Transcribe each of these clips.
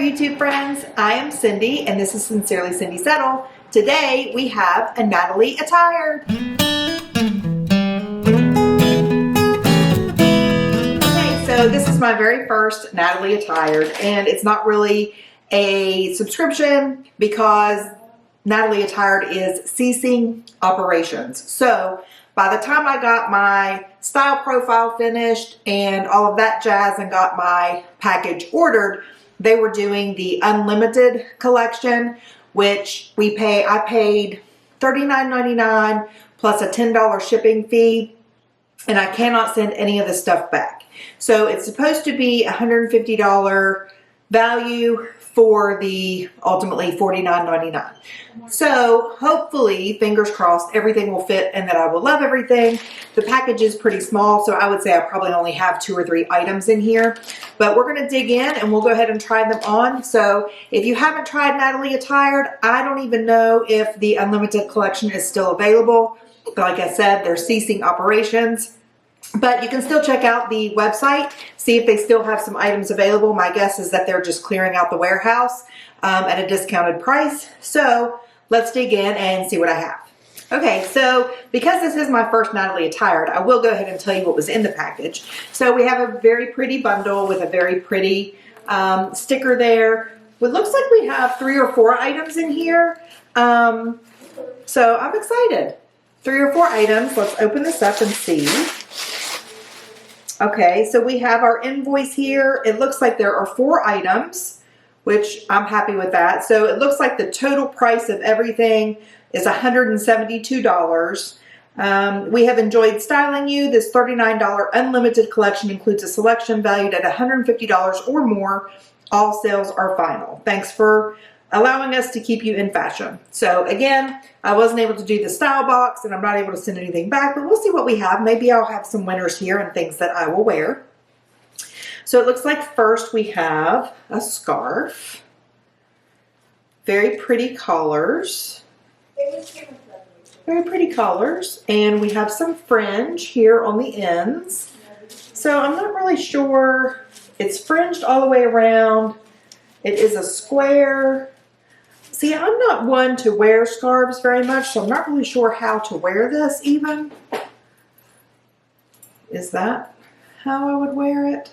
YouTube friends, I am Cindy and this is SincerelyCindiSettle. Today we have a Natalie Attired. Okay, so this is my very first Natalie Attired and it's not really a subscription because Natalie Attired is ceasing operations. So by the time I got my style profile finished and all of that jazz and got my package ordered, they were doing the unlimited collection, which I paid $39.99 plus a $10 shipping fee, and I cannot send any of the stuff back. So it's supposed to be $150 value for the ultimately $49.99. So hopefully, fingers crossed, everything will fit and that I will love everything. The package is pretty small, so I would say I probably only have 2 or 3 items in here. But we're going to dig in and we'll go ahead and try them on. So if you haven't tried Natalie Attired, I don't even know if the Unlimited collection is still available. Like I said, they're ceasing operations. But you can still check out the website, see if they still have some items available. My guess is that they're just clearing out the warehouse at a discounted price. So let's dig in and see what I have. Okay, so because this is my first Natalie Attired, I will go ahead and tell you what was in the package. So we have a very pretty bundle with a very pretty sticker there. It looks like we have 3 or 4 items in here. So I'm excited. 3 or 4 items. Let's open this up and see. Okay, so we have our invoice here. It looks like there are 4 items, which I'm happy with that. So it looks like the total price of everything is $172. We have enjoyed styling you. This $39 unlimited collection includes a selection valued at $150 or more. All sales are final. Thanks for allowing us to keep you in fashion. So again, I wasn't able to do the style box and I'm not able to send anything back, but we'll see what we have. Maybe I'll have some winners here and things that I will wear. So it looks like first we have a scarf. Very pretty colors. Very pretty colors. And we have some fringe here on the ends. So I'm not really sure. It's fringed all the way around. It is a square. See, I'm not one to wear scarves very much, so I'm not really sure how to wear this even. Is that how I would wear it?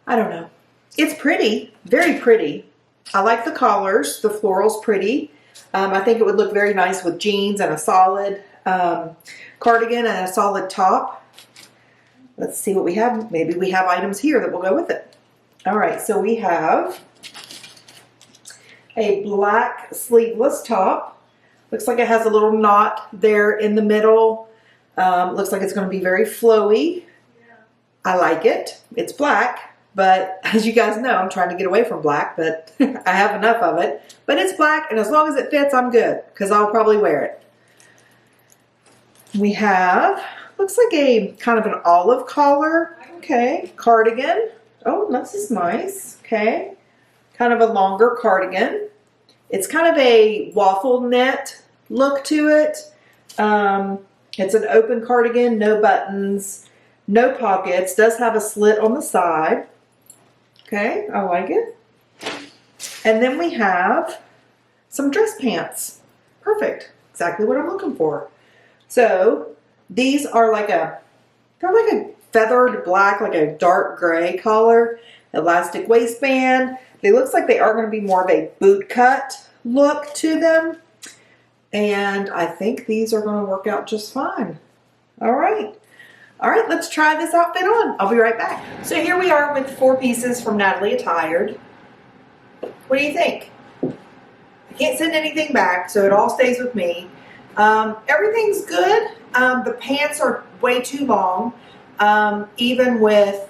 I don't know. It's pretty, very pretty. I like the collars. The floral's pretty. I think it would look very nice with jeans and a solid cardigan and a solid top. Let's see what we have. Maybe we have items here that will go with it. All right, so we have a black sleeveless top. Looks like it has a little knot there in the middle. Looks like it's going to be very flowy. Yeah. I like it. It's black, but as you guys know, I'm trying to get away from black, but I have enough of it. But it's black, and as long as it fits, I'm good, because I'll probably wear it. We have, looks like a kind of an olive collar, okay, cardigan. Oh, this is nice, okay. Kind of a longer cardigan. It's kind of a waffle knit look to it. It's an open cardigan, no buttons, no pockets. Does have a slit on the side. Okay, I like it. And then we have some dress pants. Perfect, exactly what I'm looking for. So these are they're like a feathered black, like a dark gray collar, elastic waistband. It looks like they are going to be more of a boot cut look to them. And I think these are going to work out just fine. All right. All right, let's try this outfit on. I'll be right back. So here we are with 4 pieces from Natalie Attired. What do you think? I can't send anything back, so it all stays with me. Everything's good. The pants are way too long. Even with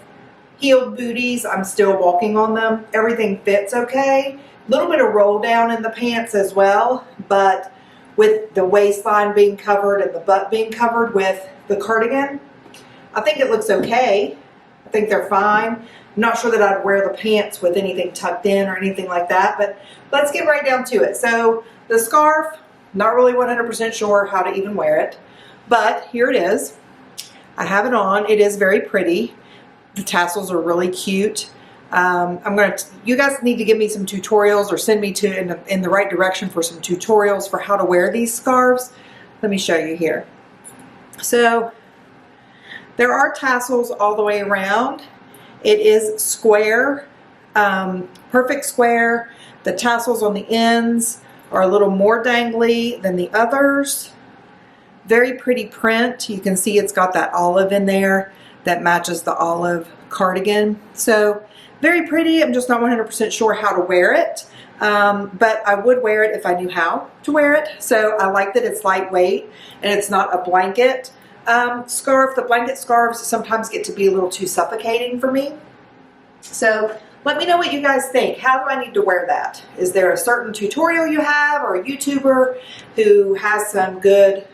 heeled booties, I'm still walking on them. Everything fits okay. A little bit of roll down in the pants as well, but with the waistline being covered and the butt being covered with the cardigan, I think it looks okay. I think they're fine. I'm not sure that I'd wear the pants with anything tucked in or anything like that, but let's get right down to it. So the scarf, not really 100% sure how to even wear it, but here it is. I have it on. It is very pretty. The tassels are really cute. You guys need to give me some tutorials or send me in the right direction for some tutorials for how to wear these scarves. Let me show you here. So there are tassels all the way around. It is square, perfect square. The tassels on the ends are a little more dangly than the others. Very pretty print. You can see it's got that olive in there that matches the olive cardigan. So very pretty. I'm just not 100% sure how to wear it, but I would wear it if I knew how to wear it. So I like that it's lightweight and it's not a blanket scarf. The blanket scarves sometimes get to be a little too suffocating for me. So let me know what you guys think. How do I need to wear that? Is there a certain tutorial you have or a YouTuber who has some good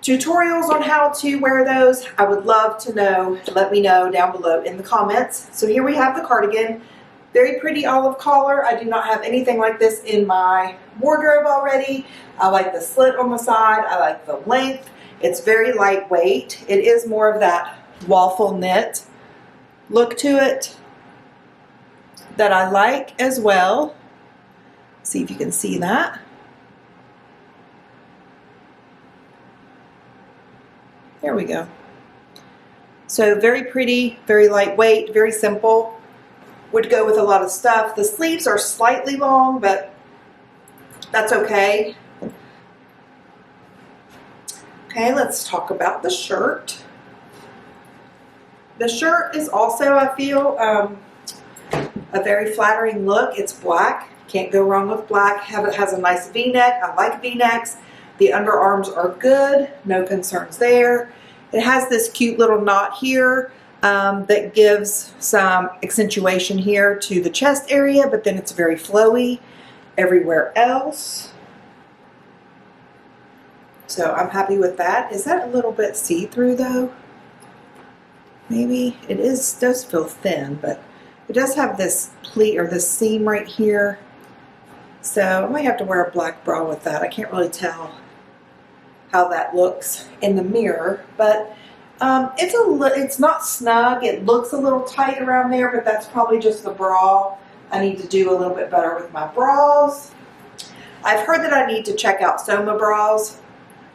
tutorials on how to wear those? I would love to know. Let me know down below in the comments. So here we have the cardigan. Very pretty olive collar. I do not have anything like this in my wardrobe already. I like the slit on the side. I like the length. It's very lightweight. It is more of that waffle knit look to it that I like as well. See if you can see that. There we go. So very pretty, very lightweight, very simple. Would go with a lot of stuff. The sleeves are slightly long, but that's okay. Okay, let's talk about the shirt. The shirt is also, I feel, a very flattering look. It's black. Can't go wrong with black. It has a nice V-neck. I like V-necks. The underarms are good. No concerns there. It has this cute little knot here that gives some accentuation here to the chest area, but then it's very flowy everywhere else. So I'm happy with that. Is that a little bit see-through though? Maybe it does feel thin, but it does have this pleat or this seam right here. So I might have to wear a black bra with that. I can't really tell how that looks in the mirror, but it's not snug. It looks a little tight around there, but that's probably just the bra. I need to do a little bit better with my bras. I've heard that I need to check out Soma bras.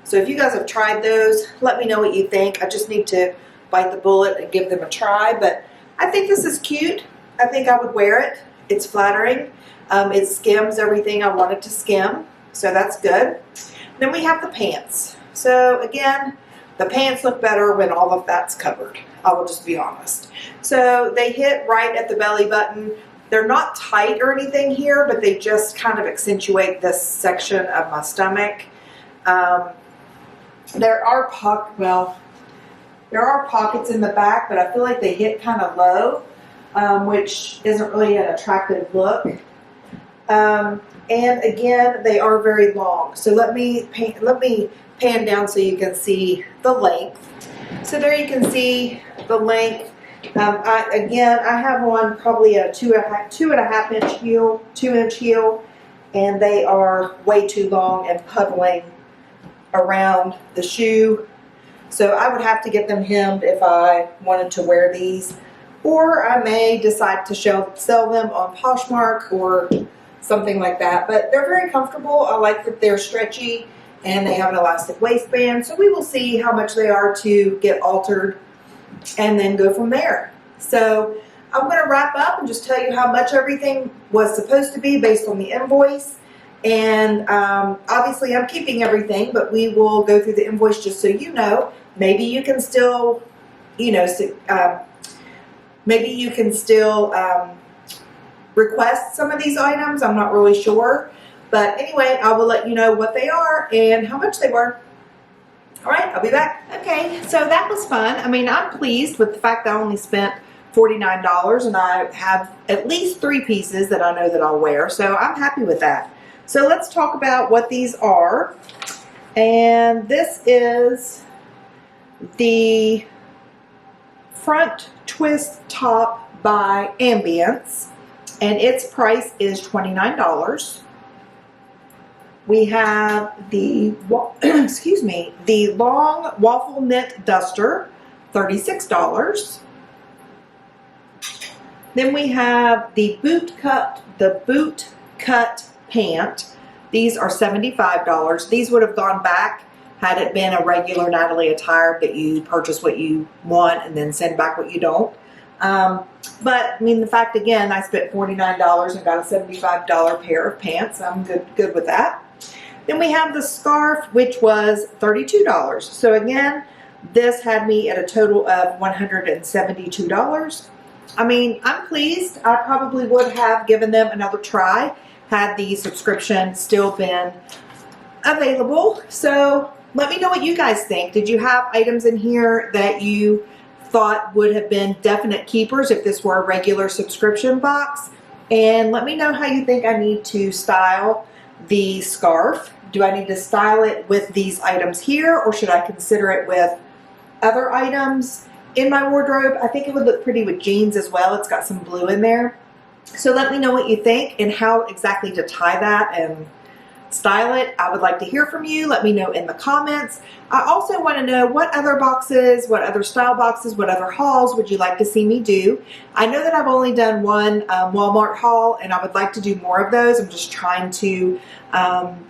So if you guys have tried those, let me know what you think. I just need to bite the bullet and give them a try, but I think this is cute. I think I would wear it. It's flattering. It skims everything I want it to skim, so that's good. Then we have the pants. So again, the pants look better when all of that's covered. I will just be honest. So they hit right at the belly button. They're not tight or anything here, but they just kind of accentuate this section of my stomach. There are pockets in the back, but I feel like they hit kind of low, which isn't really an attractive look. And again, they are very long. So let me pan down so you can see the length. So there you can see the length. I have one probably a 2.5 inch heel, 2-inch heel, and they are way too long and puddling around the shoe. So I would have to get them hemmed if I wanted to wear these, or I may decide to sell them on Poshmark or something like that. But they're very comfortable. I like that they're stretchy and they have an elastic waistband. So we will see how much they are to get altered and then go from there. So I'm going to wrap up and just tell you how much everything was supposed to be based on the invoice. And obviously I'm keeping everything, but we will go through the invoice just so you know. Maybe you can still, request some of these items. I'm not really sure. But anyway, I will let you know what they are and how much they were. All right, I'll be back. Okay, so that was fun. I mean, I'm pleased with the fact that I only spent $49 and I have at least 3 pieces that I know that I'll wear. So I'm happy with that. So let's talk about what these are. And this is the front twist top by Ambience, and its price is $29. We have the the long waffle knit duster, $36. Then we have the boot cut pant. These are $75. These would have gone back had it been a regular Natalie Attired that you purchase what you want and then send back what you don't. But I mean, the fact again, I spent $49 and got a $75 pair of pants. I'm good with that. Then we have the scarf, which was $32. So again, this had me at a total of $172. I mean, I'm pleased. I probably would have given them another try had the subscription still been available. So let me know what you guys think. Did you have items in here that you thought would have been definite keepers if this were a regular subscription box? And let me know how you think I need to style the scarf. Do I need to style it with these items here, or should I consider it with other items in my wardrobe? I think it would look pretty with jeans as well. It's got some blue in there. So let me know what you think and how exactly to tie that and style it. I would like to hear from you. Let me know in the comments. I also want to know what other boxes, what other style boxes, what other hauls would you like to see me do. I know that I've only done one Walmart haul, and I would like to do more of those. I'm just trying to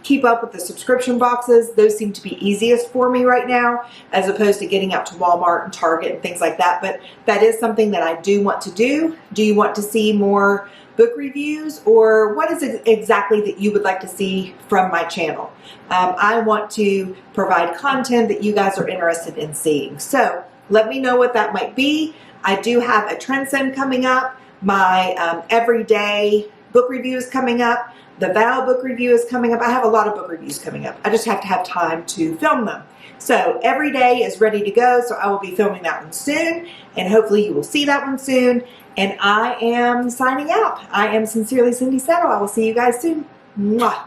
keep up with the subscription boxes. Those seem to be easiest for me right now, as opposed to getting out to Walmart and Target and things like that. But that is something that I do want to do. Do you want to see more book reviews, or what is it exactly that you would like to see from my channel? I want to provide content that you guys are interested in seeing. So let me know what that might be. I do have a Trendsend coming up. My everyday book review is coming up. The Val book review is coming up. I have a lot of book reviews coming up. I just have to have time to film them. So every day is ready to go. So I will be filming that one soon, and hopefully you will see that one soon. And I am signing out. I am Sincerely Cindy Settle. I will see you guys soon. Mwah.